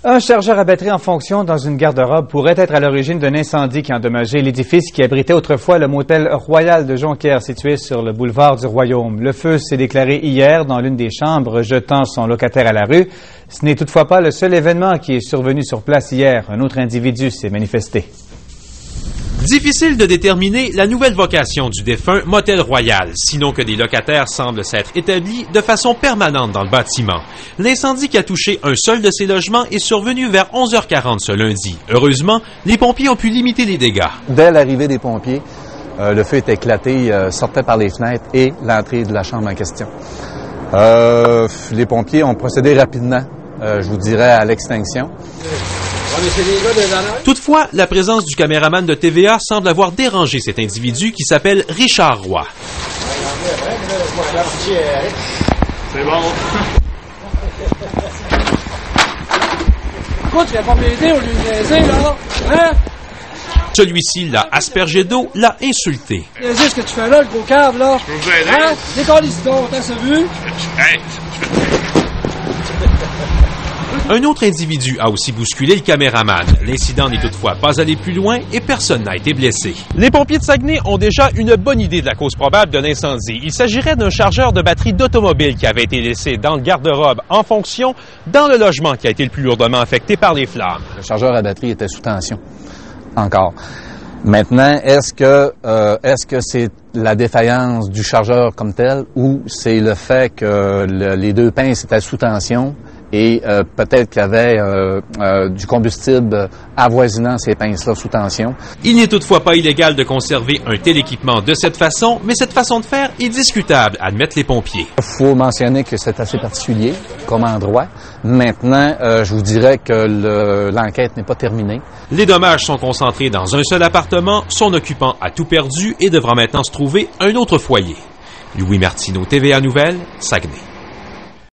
Un chargeur à batterie en fonction dans une garde-robe pourrait être à l'origine d'un incendie qui a endommagé l'édifice qui abritait autrefois le motel Royal de Jonquière situé sur le boulevard du Royaume. Le feu s'est déclaré hier dans l'une des chambres, jetant son locataire à la rue. Ce n'est toutefois pas le seul événement qui est survenu sur place hier. Un autre individu s'est manifesté. Difficile de déterminer la nouvelle vocation du défunt Motel Royal, sinon que des locataires semblent s'être établis de façon permanente dans le bâtiment. L'incendie qui a touché un seul de ces logements est survenu vers 11h40 ce lundi. Heureusement, les pompiers ont pu limiter les dégâts. Dès l'arrivée des pompiers, le feu était éclaté, sortait par les fenêtres et l'entrée de la chambre en question. Les pompiers ont procédé rapidement, je vous dirais, à l'extinction. Toutefois, la présence du caméraman de TVA semble avoir dérangé cet individu qui s'appelle Richard Roy. C'est bon. Écoute, tu viens pas m'aider au lieu de niaiser, là? Hein? Celui-ci l'a aspergé d'eau, l'a insulté. Niaiser ce que tu fais là, le gros câble, là? Je peux vous aider? Hein? Décolle-y donc, t'as ça vu? Hey! Un autre individu a aussi bousculé le caméraman. L'incident n'est toutefois pas allé plus loin et personne n'a été blessé. Les pompiers de Saguenay ont déjà une bonne idée de la cause probable de l'incendie. Il s'agirait d'un chargeur de batterie d'automobile qui avait été laissé dans le garde-robe en fonction dans le logement qui a été le plus lourdement affecté par les flammes. Le chargeur à batterie était sous tension, encore. Maintenant, est-ce que c'est la défaillance du chargeur comme tel ou c'est le fait que les deux pinces étaient sous tension et peut-être qu'il y avait du combustible avoisinant ces pinces-là sous tension. Il n'est toutefois pas illégal de conserver un tel équipement de cette façon, mais cette façon de faire est discutable, admettent les pompiers. Il faut mentionner que c'est assez particulier comme endroit. Maintenant, je vous dirais que l'enquête n'est pas terminée. Les dommages sont concentrés dans un seul appartement, son occupant a tout perdu et devra maintenant se trouver un autre foyer. Louis Martineau, TVA Nouvelles, Saguenay.